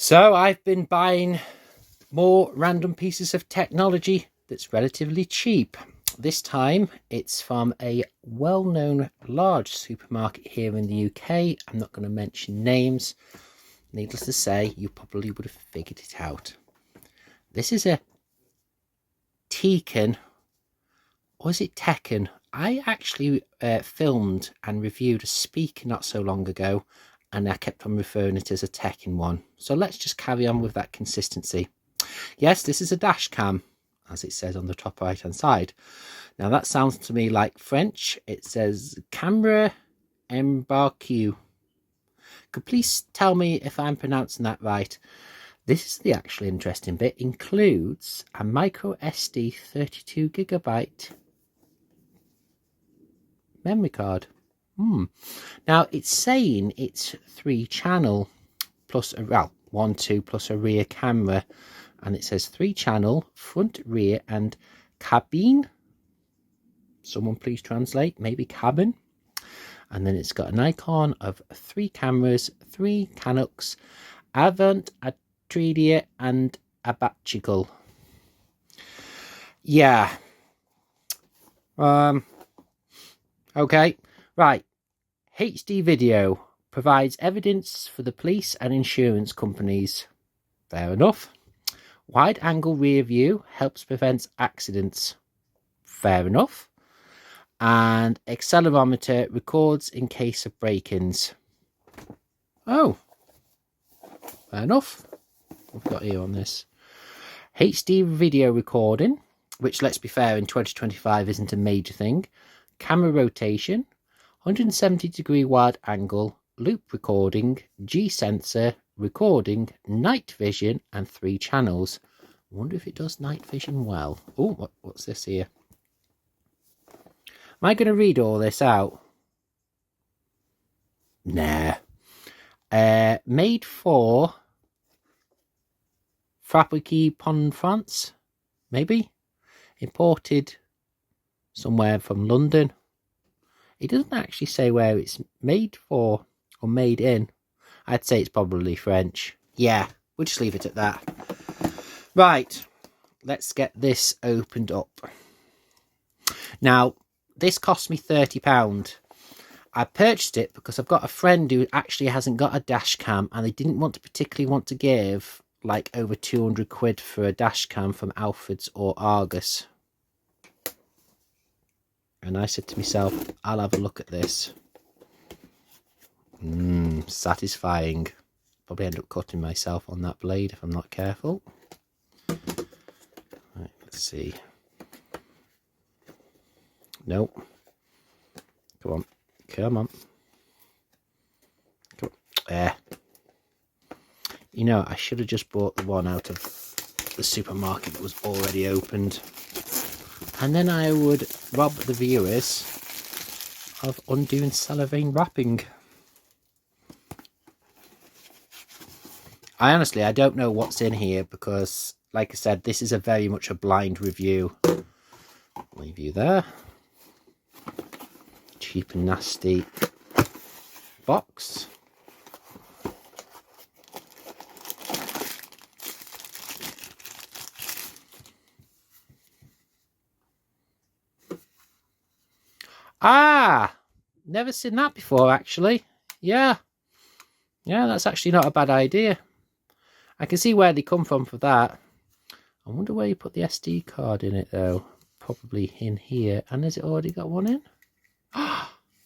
So I've been buying more random pieces of technology that's relatively cheap. This time it's from a well-known large supermarket here in the UK. I'm not going to mention names. Needless to say, you probably would have figured it out. This is a Tekkin, or is it Tekkin? I actually filmed and reviewed a speaker not so long ago, and I kept on referring it as a Tekkin one. So let's just carry on with that consistency. Yes, this is a dash cam, as it says on the top right hand side. Now that sounds to me like French. It says camera embarque. Could please tell me if I'm pronouncing that right? This is the actually interesting bit. Includes a micro SD 32GB memory card. Now it's saying it's 3-channel plus a 1-2 plus a rear camera, and it says 3-channel front, rear, and cabin. Someone please translate, maybe cabin. And then it's got an icon of 3 cameras, 3 Canucks, Avant, Atredia, and a Bacchical. Yeah. Okay. Right. HD video provides evidence for the police and insurance companies. Fair enough. Wide angle rear view helps prevent accidents. Fair enough. And accelerometer records in case of break-ins. Oh, fair enough. What have we got here on this? HD video recording, which, let's be fair, in 2025 isn't a major thing. Camera rotation, 170-degree wide angle, loop recording, G sensor, recording, night vision, and 3 channels. I wonder if it does night vision well. Oh, what's this here? Am I going to read all this out? Nah. Made for Fabrique en France, maybe? Imported somewhere from London. It doesn't actually say where it's made for or made in. I'd say it's probably French. Yeah, we'll just leave it at that. Right, let's get this opened up. Now, this cost me £30. I purchased it because I've got a friend who actually hasn't got a dash cam, and they didn't particularly want to give like over 200 quid for a dash cam from Alfred's or Argus. And I said to myself, I'll have a look at this. Satisfying. Probably end up cutting myself on that blade if I'm not careful. Right, let's see. Nope. Come on. Come on. Come on. There. You know, I should have just bought the one out of the supermarket that was already opened. And then I would rob the viewers of undoing cellophane wrapping. I don't know what's in here because, like I said, this is very much a blind review. Leave you there. Cheap and nasty box. Ah, never seen that before, actually. Yeah, that's actually not a bad idea. I can see where they come from for that. I wonder where you put the SD card in it, though. Probably in here. And has it already got one in?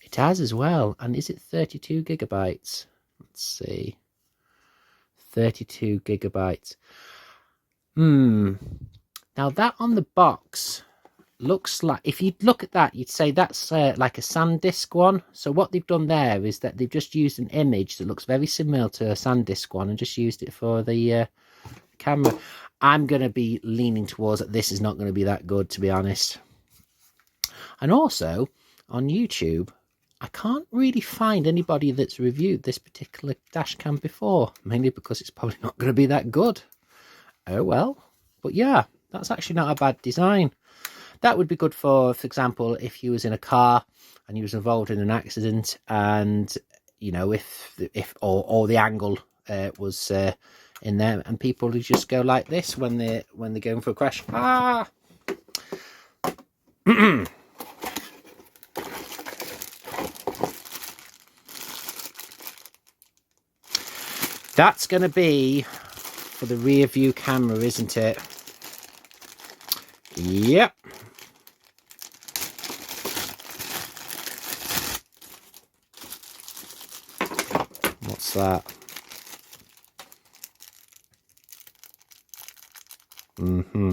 It has as well. And is it 32 gigabytes? Let's see. 32 gigabytes. Now that on the box looks like, if you look at that, you'd say that's like a SanDisk one. So what they've done there is that they've just used an image that looks very similar to a SanDisk one and just used it for the camera. I'm going to be leaning towards that this is not going to be that good, to be honest. And also, on YouTube, I can't really find anybody that's reviewed this particular dash cam before, mainly because it's probably not going to be that good. Oh well. But yeah, that's actually not a bad design. That would be good for example, if you was in a car and you was involved in an accident, and you know, if the angle was in there, and people who just go like this when they're going for a crash. Ah. That's going to be for the rear view camera, isn't it? Yep. What's that?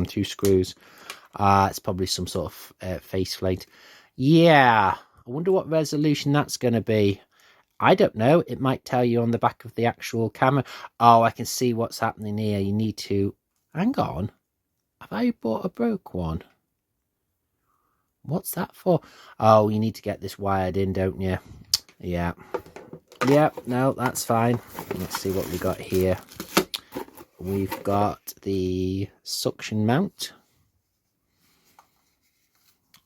Two screws. It's probably some sort of faceplate. Yeah. I wonder what resolution that's going to be. I don't know. It might tell you on the back of the actual camera. Oh, I can see what's happening here. You need to... Hang on. Have I bought a broke one? What's that for? Oh, you need to get this wired in, don't you? Yeah. Yep, no, that's fine. Let's see what we got here. We've got the suction mount.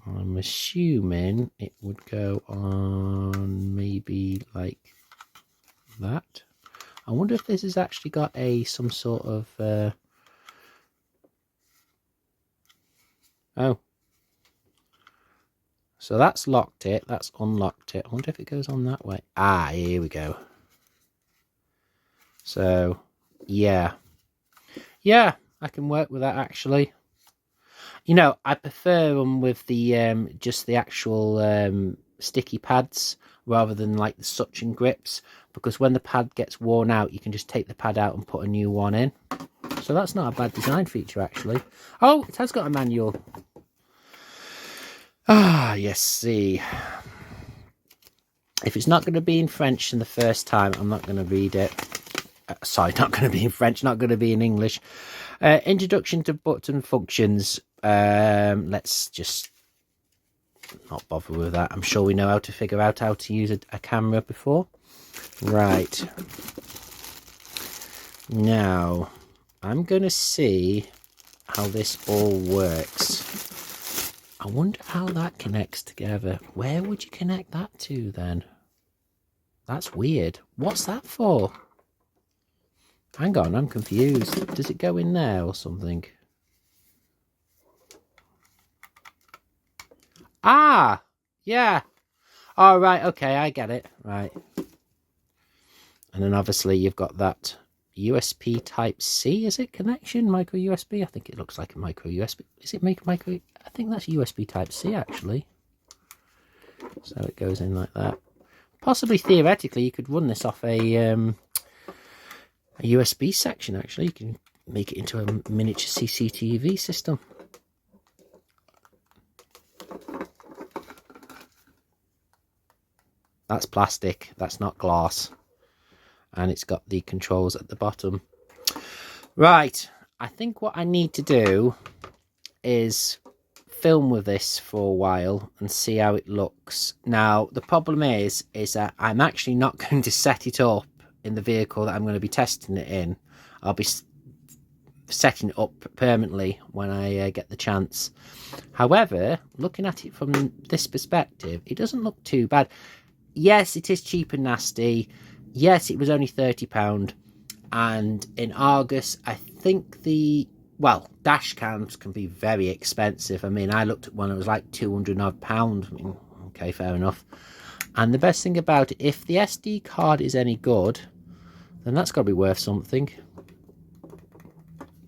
I'm assuming it would go on maybe like that. I wonder if this has actually got some sort of oh, so that's locked it, that's unlocked it. I wonder if it goes on that way. Ah, here we go. So yeah, I can work with that actually. You know, I prefer them with the just the actual sticky pads rather than like the suction grips, because when the pad gets worn out, you can just take the pad out and put a new one in. So that's not a bad design feature actually. Oh, it has got a manual. Ah, yes, see. If it's not going to be in French in the first time, I'm not going to read it. Sorry, not going to be in French, not going to be in English. Introduction to button functions. Let's just not bother with that. I'm sure we know how to figure out how to use a camera before. Right. Now, I'm going to see how this all works. I wonder how that connects together. Where would you connect that to then? That's weird. What's that for? Hang on, I'm confused. Does it go in there or something? Ah, yeah. All right, okay, I get it. Right. And then obviously you've got that USB type C, is it, connection? Micro USB? I think it looks like a micro USB. Is it micro? I think that's USB type C actually. So it goes in like that. Possibly theoretically you could run this off a USB section actually. You can make it into a miniature CCTV system. That's plastic, that's not glass. And it's got the controls at the bottom. Right, I think what I need to do is film with this for a while and see how it looks. Now, the problem is that I'm actually not going to set it up in the vehicle that I'm going to be testing it in. I'll be setting it up permanently when I get the chance. However, looking at it from this perspective, it doesn't look too bad. Yes, it is cheap and nasty. Yes, it was only £30. And in Argos, I think dash cams can be very expensive. I mean, I looked at one, it was like £200 odd. I mean, okay, fair enough. And the best thing about it, if the SD card is any good, then that's got to be worth something.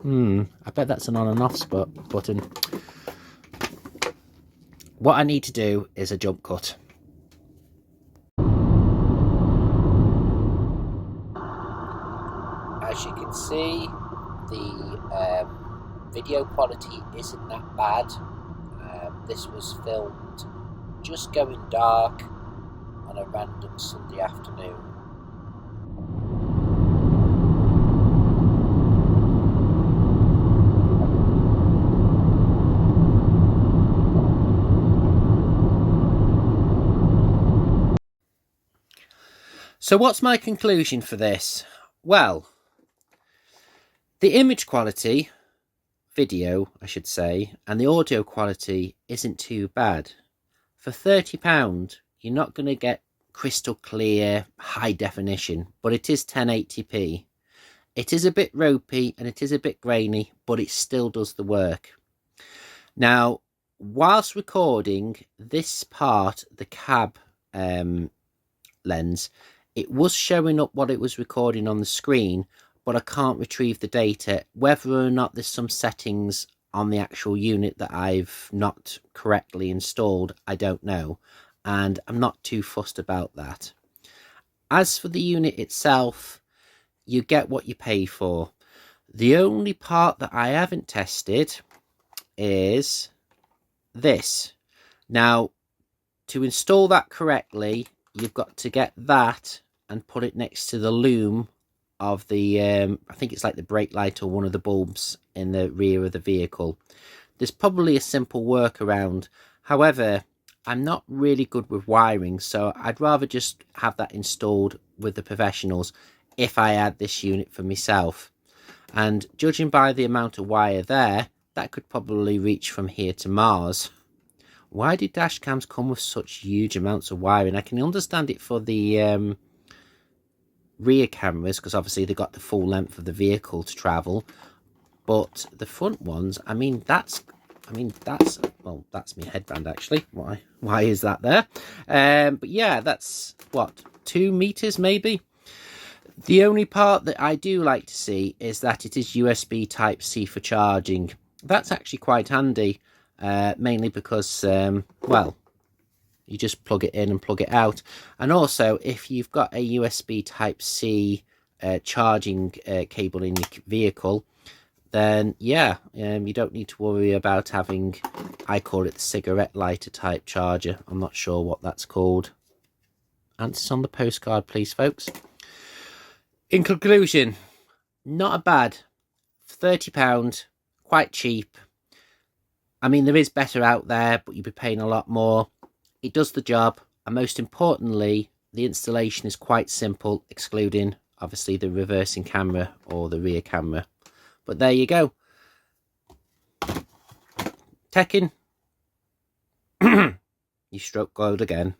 I bet that's an on and off button. What I need to do is a jump cut. As you can see, the video quality isn't that bad. This was filmed just going dark on a random Sunday afternoon. So what's my conclusion for this? Well, the image quality, video I should say, and the audio quality isn't too bad. For £30, you're not going to get crystal clear, high definition, but it is 1080p. It is a bit ropey and it is a bit grainy, but it still does the work. Now, whilst recording this part, the cab lens, it was showing up what it was recording on the screen, but I can't retrieve the data. Whether or not there's some settings on the actual unit that I've not correctly installed, I don't know, and I'm not too fussed about that. As for the unit itself, you get what you pay for. The only part that I haven't tested is this. Now, to install that correctly, you've got to get that and put it next to the loom of the I think it's like the brake light or one of the bulbs in the rear of the vehicle. There's probably a simple workaround. However, I'm not really good with wiring, so I'd rather just have that installed with the professionals if I add this unit for myself. And judging by the amount of wire there, that could probably reach from here to Mars. Why do dash cams come with such huge amounts of wiring? I can understand it for the rear cameras, because obviously they've got the full length of the vehicle to travel, but the front ones, that's well, that's my headband actually. Why is that there? But yeah, that's what, 2 meters maybe. The only part that I do like to see is that it is USB type C for charging. That's actually quite handy, mainly because well, you just plug it in and plug it out. And also, if you've got a USB type C charging cable in your vehicle, then yeah, you don't need to worry about having, I call it the cigarette lighter type charger. I'm not sure what that's called. Answers on the postcard, please, folks. In conclusion, not a bad, £30, quite cheap. I mean, there is better out there, but you'd be paying a lot more. It does the job, and most importantly, the installation is quite simple, excluding obviously the reversing camera or the rear camera. But there you go. Tekkin, you struck gold again.